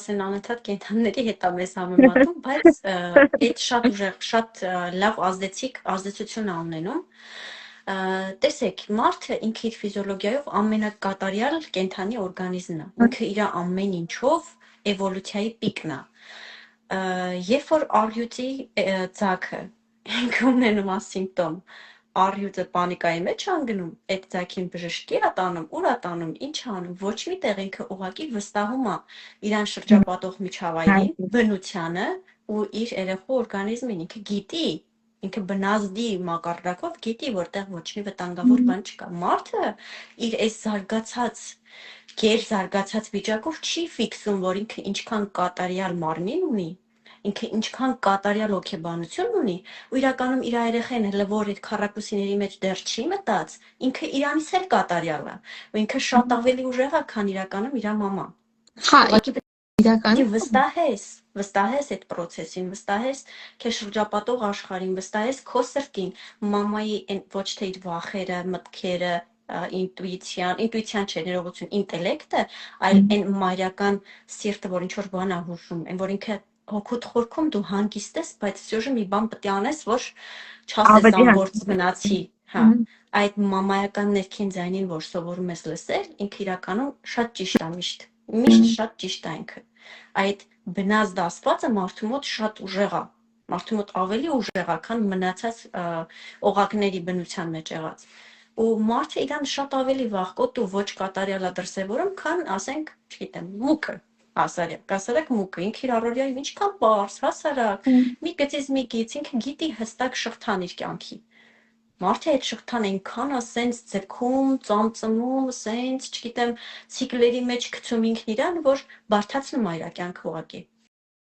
ասեն անընդհատ կենդանիների հետ է մեզ համեմատում, բայց այդ շատ ուժեղ, շատ լավ ազդեցություն է ունենում։ Տեսեք, մարդը ինքը իր ֆիզիոլոգիայով ամենակատարյալ կենդանի օրգանիզմն է։ Ինքը իր ամեն ինչով էվոլյուցիայի պիկն է։ Երբ որ առյուծի ձագը ինքը ունենում է սիմպտոմ, առյուծը պանիկայի մեջ է անգնում, այդ ձագին բժշկի է տանում, ուր է տանում, ինչ է անում, ոչ մի տեղ ինքը ուղղակի վստահում է իրան շրջապատող միջավայրին, բնությանը ու իր երեխու օրգանիզմին, ինքը գիտի, ինքը բնազդի մակարդակով գիտի, որտեղ ոչ մի վտանգավոր բան չկա։ Մարդը իր այս զարգացած, գերզարգացած վիճակով չի ֆիքսում, որ ինքը ինչքան կատարյալ մարմին ունի, ինքը ինչքան կատարյալ հոգեբանություն ունի, ու իրականում իր երեխեն հələ որ այդ քառակուսիների մեջ դեռ չի մտած, ինքը իրանից էլ կատարյալ է, ու ինքը շատ ավելի ուժեղ է, քան իրականում իր մաման։ Հա, Ուղղակի իրականում վստահես այդ process-ին, վստահես քեզ շրջապատող աշխարհին, վստահես քո սրտին, մամայի ոչ թե իր վախերը, մտքերը, ինտուիցիան չէ, ներողություն, ինտելեկտը, այլ այն մայրական սիրտը, որ ինչ որ բան է հուշում, այն որ ինքը հոգուտ խորքում դու հանգիստ ես, բայց սյուժը մի բան պետք է անես, որ չասես անգործ մնացի, հա, այդ մամայական ներքին ձայնին, որ սովորում ես լսել, ինքը իրականում շատ ճիշտ է միշտ շատ ճիշտ է ինքը։ Այդ բնազդ ասվածը մարդու մոտ շատ ուժեղ է, մարդու մոտ ավելի ուժեղ է, քան մնացած օղակների բնության մեջ եղած։ Ու մարդը իրան շատ ավելի վախկոտ ու ոչ կատարյալ է դրսևորում, քան, ասենք, չգիտեմ, մուկը, հասարակ մուկը, ինքը իր առօրյայում ինչքան պարզ, հասարակ, մի գծից մի գից, ինքը գիտի հստակ շղթան իր կյանքի։ Մարդը այդ շղթան այնքան է սենց ձգում, ծամծմում, սենց, չգիտեմ, ցիկլերի մեջ գցում ինքն իրան, որ բարդացնում է իր կյանքը ուղղակի։